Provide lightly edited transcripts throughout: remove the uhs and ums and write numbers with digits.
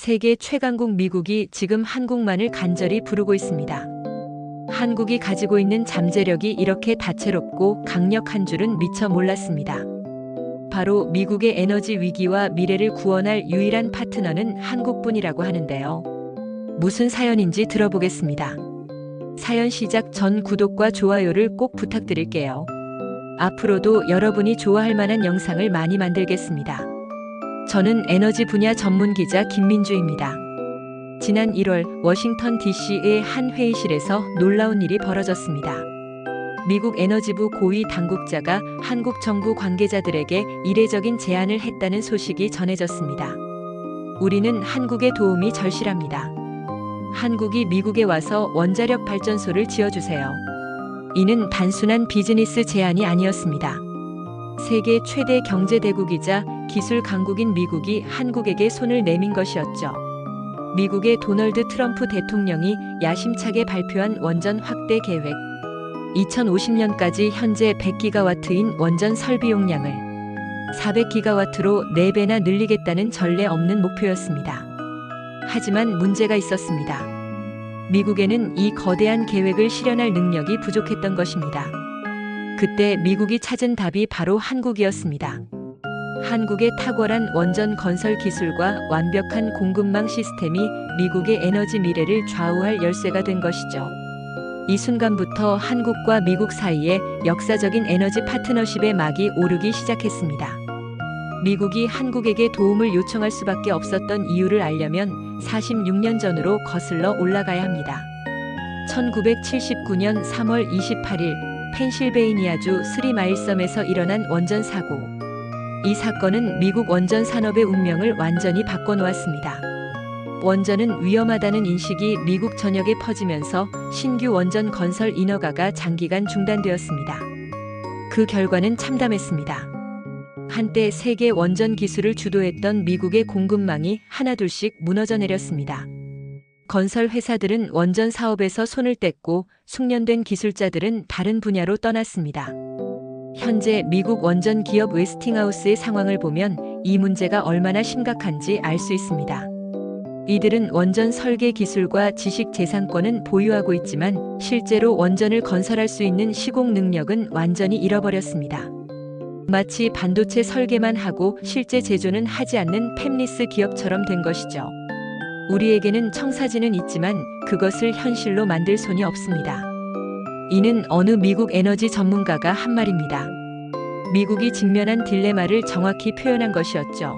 세계 최강국 미국이 지금 한국만을 간절히 부르고 있습니다. 한국이 가지고 있는 잠재력이 이렇게 다채롭고 강력한 줄은 미처 몰랐습니다. 바로 미국의 에너지 위기와 미래를 구원할 유일한 파트너는 한국뿐이라고 하는데요. 무슨 사연인지 들어보겠습니다. 사연 시작 전 구독과 좋아요를 꼭 부탁드릴게요. 앞으로도 여러분이 좋아할 만한 영상을 많이 만들겠습니다. 저는 에너지 분야 전문 기자 김민주입니다. 지난 1월 워싱턴 DC의 한 회의실에서 놀라운 일이 벌어졌습니다. 미국 에너지부 고위 당국자가 한국 정부 관계자들에게 이례적인 제안을 했다는 소식이 전해졌습니다. 우리는 한국의 도움이 절실합니다. 한국이 미국에 와서 원자력 발전소를 지어주세요. 이는 단순한 비즈니스 제안이 아니었습니다. 세계 최대 경제대국이자 기술 강국인 미국이 한국에게 손을 내민 것이었죠. 미국의 도널드 트럼프 대통령이 야심차게 발표한 원전 확대 계획. 2050년까지 현재 100기가와트인 원전 설비 용량을 400기가와트로 4배나 늘리겠다는 전례 없는 목표였습니다. 하지만 문제가 있었습니다. 미국에는 이 거대한 계획을 실현할 능력이 부족했던 것입니다. 그때 미국이 찾은 답이 바로 한국이었습니다. 한국의 탁월한 원전 건설 기술과 완벽한 공급망 시스템이 미국의 에너지 미래를 좌우할 열쇠가 된 것이죠. 이 순간부터 한국과 미국 사이에 역사적인 에너지 파트너십의 막이 오르기 시작했습니다. 미국이 한국에게 도움을 요청할 수밖에 없었던 이유를 알려면 46년 전으로 거슬러 올라가야 합니다. 1979년 3월 28일 펜실베이니아주 스리마일섬에서 일어난 원전 사고. 이 사건은 미국 원전 산업의 운명을 완전히 바꿔놓았습니다. 원전은 위험하다는 인식이 미국 전역에 퍼지면서 신규 원전 건설 인허가가 장기간 중단되었습니다. 그 결과는 참담했습니다. 한때 세계 원전 기술을 주도했던 미국의 공급망이 하나둘씩 무너져 내렸습니다. 건설 회사들은 원전 사업에서 손을 뗐고 숙련된 기술자들은 다른 분야로 떠났습니다. 현재 미국 원전 기업 웨스팅하우스의 상황을 보면 이 문제가 얼마나 심각한지 알 수 있습니다. 이들은 원전 설계 기술과 지식 재산권은 보유하고 있지만 실제로 원전을 건설할 수 있는 시공 능력은 완전히 잃어버렸습니다. 마치 반도체 설계만 하고 실제 제조는 하지 않는 팹리스 기업처럼 된 것이죠. 우리에게는 청사진은 있지만 그것을 현실로 만들 손이 없습니다. 이는 어느 미국 에너지 전문가가 한 말입니다. 미국이 직면한 딜레마를 정확히 표현한 것이었죠.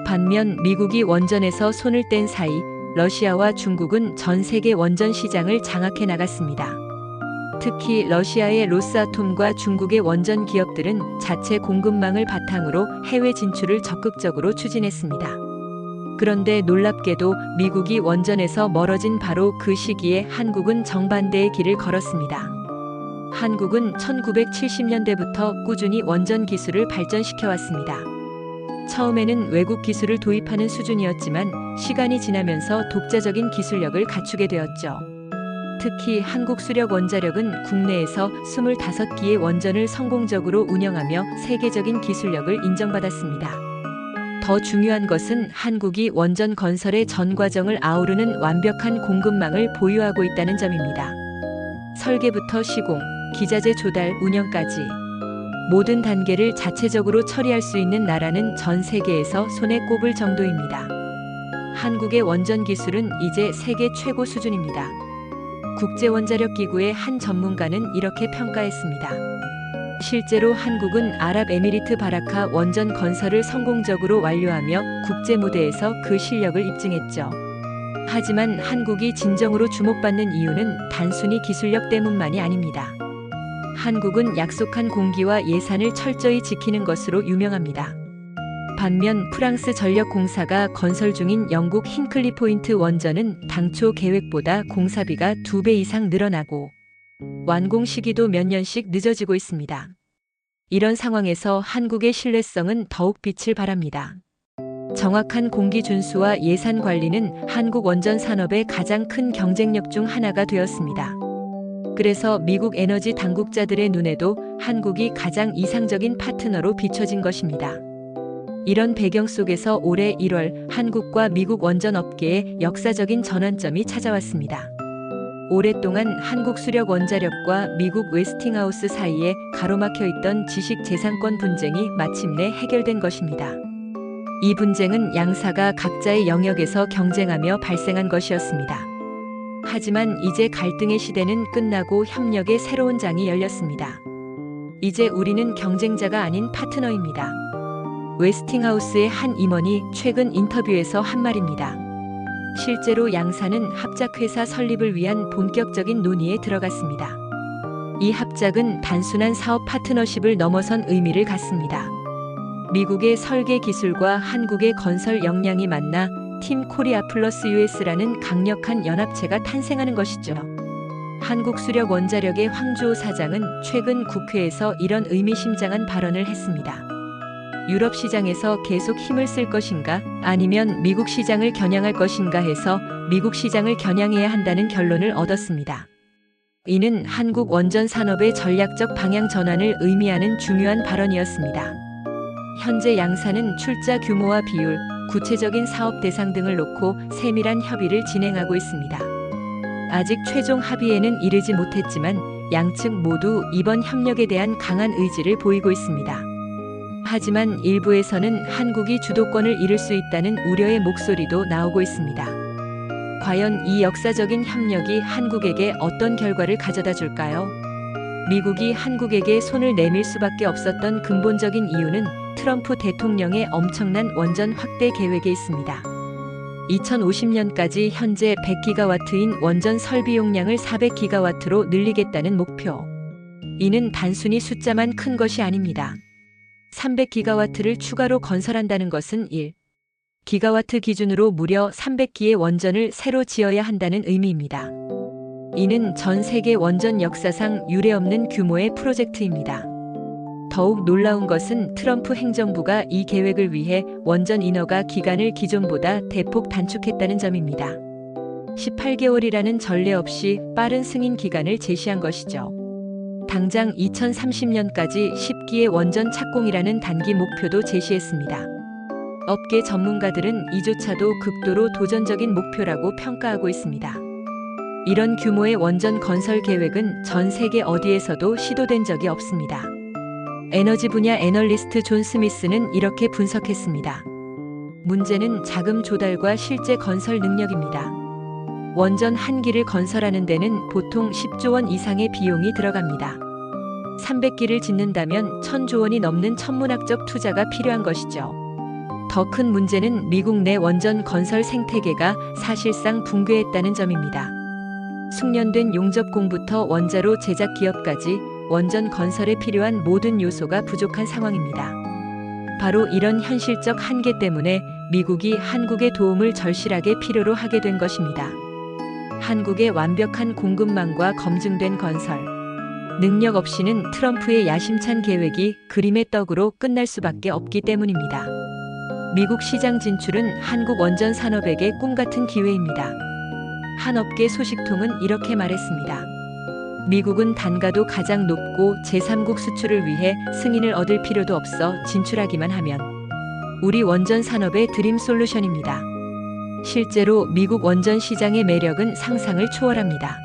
반면 미국이 원전에서 손을 뗀 사이 러시아와 중국은 전 세계 원전 시장을 장악해 나갔습니다. 특히 러시아의 로스아톰과 중국의 원전 기업들은 자체 공급망을 바탕으로 해외 진출을 적극적으로 추진했습니다. 그런데 놀랍게도 미국이 원전에서 멀어진 바로 그 시기에 한국은 정반대의 길을 걸었습니다. 한국은 1970년대부터 꾸준히 원전 기술을 발전시켜 왔습니다. 처음에는 외국 기술을 도입하는 수준이었지만 시간이 지나면서 독자적인 기술력을 갖추게 되었죠. 특히 한국수력원자력은 국내에서 25기의 원전을 성공적으로 운영하며 세계적인 기술력을 인정받았습니다. 더 중요한 것은 한국이 원전 건설의 전 과정을 아우르는 완벽한 공급망을 보유하고 있다는 점입니다. 설계부터 시공, 기자재 조달, 운영까지 모든 단계를 자체적으로 처리할 수 있는 나라는 전 세계에서 손에 꼽을 정도입니다. 한국의 원전 기술은 이제 세계 최고 수준입니다. 국제원자력기구의 한 전문가는 이렇게 평가했습니다. 실제로 한국은 아랍에미리트 바라카 원전 건설을 성공적으로 완료하며 국제 무대에서 그 실력을 입증했죠. 하지만 한국이 진정으로 주목받는 이유는 단순히 기술력 때문만이 아닙니다. 한국은 약속한 공기와 예산을 철저히 지키는 것으로 유명합니다. 반면 프랑스 전력공사가 건설 중인 영국 힌클리 포인트 원전은 당초 계획보다 공사비가 2배 이상 늘어나고 완공 시기도 몇 년씩 늦어지고 있습니다. 이런 상황에서 한국의 신뢰성은 더욱 빛을 발합니다. 정확한 공기 준수와 예산 관리는 한국 원전 산업의 가장 큰 경쟁력 중 하나가 되었습니다. 그래서 미국 에너지 당국자들의 눈에도 한국이 가장 이상적인 파트너로 비춰진 것입니다. 이런 배경 속에서 올해 1월 한국과 미국 원전 업계에 역사적인 전환점이 찾아왔습니다. 오랫동안 한국 수력 원자력과 미국 웨스팅하우스 사이에 가로막혀 있던 지식재산권 분쟁이 마침내 해결된 것입니다. 이 분쟁은 양사가 각자의 영역에서 경쟁하며 발생한 것이었습니다. 하지만 이제 갈등의 시대는 끝나고 협력의 새로운 장이 열렸습니다. 이제 우리는 경쟁자가 아닌 파트너입니다. 웨스팅하우스의 한 임원이 최근 인터뷰에서 한 말입니다. 실제로 양사는 합작회사 설립을 위한 본격적인 논의에 들어갔습니다. 이 합작은 단순한 사업 파트너십을 넘어선 의미를 갖습니다. 미국의 설계 기술과 한국의 건설 역량이 만나 팀 코리아 플러스 US라는 강력한 연합체가 탄생하는 것이죠. 한국수력원자력의 황주호 사장은 최근 국회에서 이런 의미심장한 발언을 했습니다. 유럽 시장에서 계속 힘을 쓸 것인가 아니면 미국 시장을 겨냥할 것인가 해서 미국 시장을 겨냥해야 한다는 결론을 얻었습니다. 이는 한국 원전 산업의 전략적 방향 전환을 의미하는 중요한 발언이었습니다. 현재 양사는 출자 규모와 비율, 구체적인 사업 대상 등을 놓고 세밀한 협의를 진행하고 있습니다. 아직 최종 합의에는 이르지 못했지만 양측 모두 이번 협력에 대한 강한 의지를 보이고 있습니다. 하지만 일부에서는 한국이 주도권을 잃을 수 있다는 우려의 목소리도 나오고 있습니다. 과연 이 역사적인 협력이 한국에게 어떤 결과를 가져다 줄까요? 미국이 한국에게 손을 내밀 수밖에 없었던 근본적인 이유는 트럼프 대통령의 엄청난 원전 확대 계획에 있습니다. 2050년까지 현재 100기가와트인 원전 설비 용량을 400기가와트로 늘리겠다는 목표. 이는 단순히 숫자만 큰 것이 아닙니다. 300기가와트를 추가로 건설한다는 것은 1기가와트 기준으로 무려 300기의 원전을 새로 지어야 한다는 의미입니다. 이는 전 세계 원전 역사상 유례없는 규모의 프로젝트입니다. 더욱 놀라운 것은 트럼프 행정부가 이 계획을 위해 원전 인허가 기간을 기존보다 대폭 단축했다는 점입니다. 18개월이라는 전례 없이 빠른 승인 기간을 제시한 것이죠. 당장 2030년까지 10기의 원전 착공이라는 단기 목표도 제시했습니다. 업계 전문가들은 이조차도 극도로 도전적인 목표라고 평가하고 있습니다. 이런 규모의 원전 건설 계획은 전 세계 어디에서도 시도된 적이 없습니다. 에너지 분야 애널리스트 존 스미스는 이렇게 분석했습니다. 문제는 자금 조달과 실제 건설 능력입니다. 원전 한 기를 건설하는 데는 보통 10조 원 이상의 비용이 들어갑니다. 300기를 짓는다면 1000조 원이 넘는 천문학적 투자가 필요한 것이죠. 더 큰 문제는 미국 내 원전 건설 생태계가 사실상 붕괴했다는 점입니다. 숙련된 용접공부터 원자로 제작 기업까지 원전 건설에 필요한 모든 요소가 부족한 상황입니다. 바로 이런 현실적 한계 때문에 미국이 한국의 도움을 절실하게 필요로 하게 된 것입니다. 한국의 완벽한 공급망과 검증된 건설 능력 없이는 트럼프의 야심찬 계획이 그림의 떡으로 끝날 수밖에 없기 때문입니다. 미국 시장 진출은 한국 원전 산업에게 꿈같은 기회입니다. 한 업계 소식통은 이렇게 말했습니다. 미국은 단가도 가장 높고 제3국 수출을 위해 승인을 얻을 필요도 없어 진출하기만 하면 우리 원전 산업의 드림 솔루션입니다. 실제로 미국 원전 시장의 매력은 상상을 초월합니다.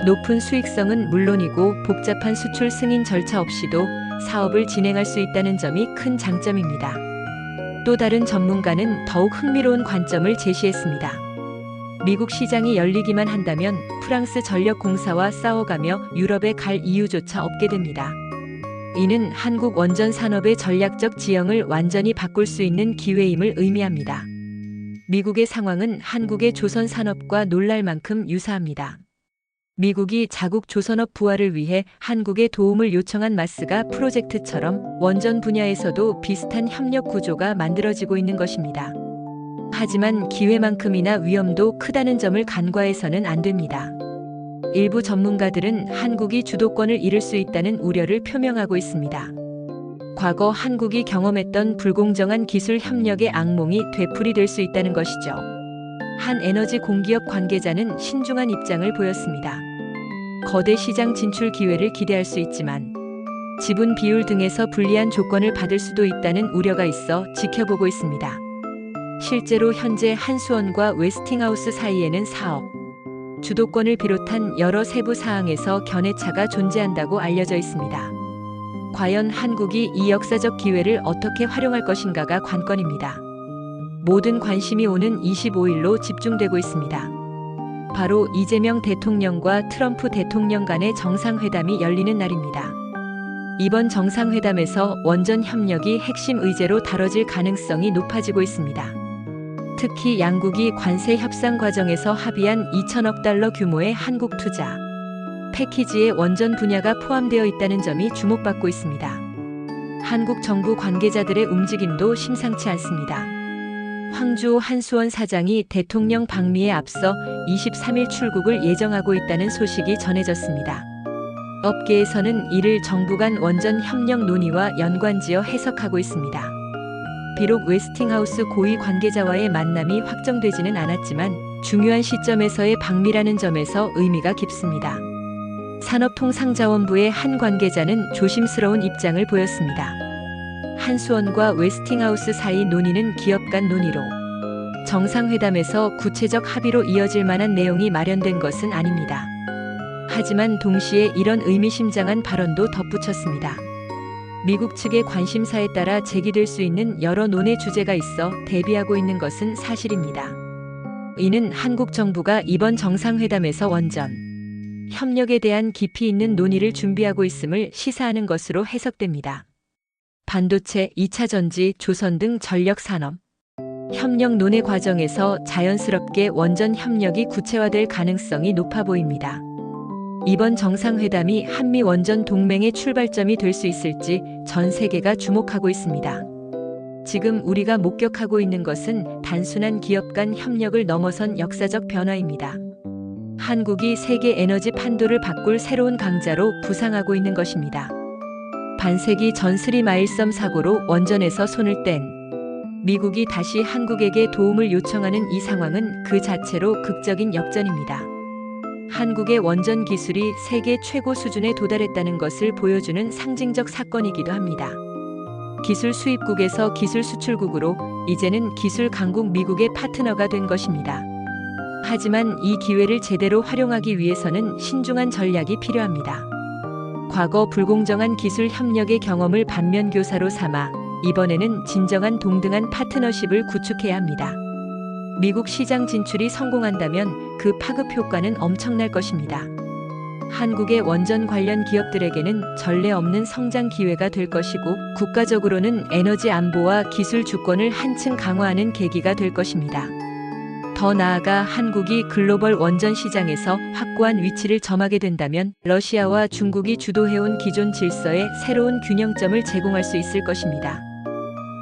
높은 수익성은 물론이고 복잡한 수출 승인 절차 없이도 사업을 진행할 수 있다는 점이 큰 장점입니다. 또 다른 전문가는 더욱 흥미로운 관점을 제시했습니다. 미국 시장이 열리기만 한다면 프랑스 전력공사와 싸워가며 유럽에 갈 이유조차 없게 됩니다. 이는 한국 원전 산업의 전략적 지형을 완전히 바꿀 수 있는 기회임을 의미합니다. 미국의 상황은 한국의 조선 산업과 놀랄 만큼 유사합니다. 미국이 자국 조선업 부활을 위해 한국의 도움을 요청한 마스가 프로젝트처럼 원전 분야에서도 비슷한 협력 구조가 만들어지고 있는 것입니다. 하지만 기회만큼이나 위험도 크다는 점을 간과해서는 안 됩니다. 일부 전문가들은 한국이 주도권을 잃을 수 있다는 우려를 표명하고 있습니다. 과거 한국이 경험했던 불공정한 기술 협력의 악몽이 되풀이될 수 있다는 것이죠. 한 에너지 공기업 관계자는 신중한 입장을 보였습니다. 거대 시장 진출 기회를 기대할 수 있지만 지분 비율 등에서 불리한 조건을 받을 수도 있다는 우려가 있어 지켜보고 있습니다. 실제로 현재 한수원과 웨스팅하우스 사이에는 사업, 주도권을 비롯한 여러 세부 사항에서 견해차가 존재한다고 알려져 있습니다. 과연 한국이 이 역사적 기회를 어떻게 활용할 것인가가 관건입니다. 모든 관심이 오는 25일로 집중되고 있습니다. 바로 이재명 대통령과 트럼프 대통령 간의 정상회담이 열리는 날입니다. 이번 정상회담에서 원전 협력이 핵심 의제로 다뤄질 가능성이 높아지고 있습니다. 특히 양국이 관세 협상 과정에서 합의한 2천억 달러 규모의 한국 투자 패키지에 원전 분야가 포함되어 있다는 점이 주목받고 있습니다. 한국 정부 관계자들의 움직임도 심상치 않습니다. 황주호 한수원 사장이 대통령 방미에 앞서 23일 출국을 예정하고 있다는 소식이 전해졌습니다. 업계에서는 이를 정부 간 원전 협력 논의와 연관지어 해석하고 있습니다. 비록 웨스팅하우스 고위 관계자와의 만남이 확정되지는 않았지만 중요한 시점에서의 방미라는 점에서 의미가 깊습니다. 산업통상자원부의 한 관계자는 조심스러운 입장을 보였습니다. 한수원과 웨스팅하우스 사이 논의는 기업 간 논의로 정상회담에서 구체적 합의로 이어질 만한 내용이 마련된 것은 아닙니다. 하지만 동시에 이런 의미심장한 발언도 덧붙였습니다. 미국 측의 관심사에 따라 제기될 수 있는 여러 논의 주제가 있어 대비하고 있는 것은 사실입니다. 이는 한국 정부가 이번 정상회담에서 원전 협력에 대한 깊이 있는 논의를 준비하고 있음을 시사하는 것으로 해석됩니다. 반도체, 2차 전지, 조선 등 전력 산업 협력 논의 과정에서 자연스럽게 원전 협력이 구체화될 가능성이 높아 보입니다. 이번 정상회담이 한미 원전 동맹의 출발점이 될 수 있을지 전 세계가 주목하고 있습니다. 지금 우리가 목격하고 있는 것은 단순한 기업 간 협력을 넘어선 역사적 변화입니다. 한국이 세계 에너지 판도를 바꿀 새로운 강자로 부상하고 있는 것입니다. 반세기 전 스리마일섬 사고로 원전에서 손을 뗀 미국이 다시 한국에게 도움을 요청하는 이 상황은 그 자체로 극적인 역전입니다. 한국의 원전 기술이 세계 최고 수준에 도달했다는 것을 보여주는 상징적 사건이기도 합니다. 기술 수입국에서 기술 수출국으로 이제는 기술 강국 미국의 파트너가 된 것입니다. 하지만 이 기회를 제대로 활용하기 위해서는 신중한 전략이 필요합니다. 과거 불공정한 기술 협력의 경험을 반면교사로 삼아 이번에는 진정한 동등한 파트너십을 구축해야 합니다. 미국 시장 진출이 성공한다면 그 파급 효과는 엄청날 것입니다. 한국의 원전 관련 기업들에게는 전례 없는 성장 기회가 될 것이고 국가적으로는 에너지 안보와 기술 주권을 한층 강화하는 계기가 될 것입니다. 더 나아가 한국이 글로벌 원전 시장에서 확고한 위치를 점하게 된다면 러시아와 중국이 주도해온 기존 질서에 새로운 균형점을 제공할 수 있을 것입니다.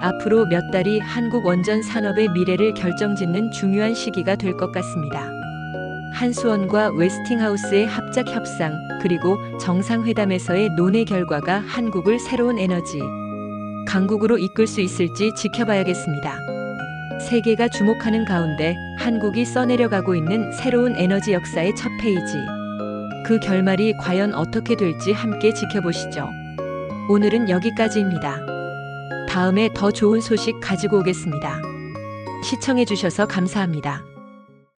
앞으로 몇 달이 한국 원전 산업의 미래를 결정짓는 중요한 시기가 될 것 같습니다. 한수원과 웨스팅하우스의 합작 협상 그리고 정상회담에서의 논의 결과가 한국을 새로운 에너지 강국으로 이끌 수 있을지 지켜봐야겠습니다. 세계가 주목하는 가운데 한국이 써내려가고 있는 새로운 에너지 역사의 첫 페이지. 그 결말이 과연 어떻게 될지 함께 지켜보시죠. 오늘은 여기까지입니다. 다음에 더 좋은 소식 가지고 오겠습니다. 시청해주셔서 감사합니다.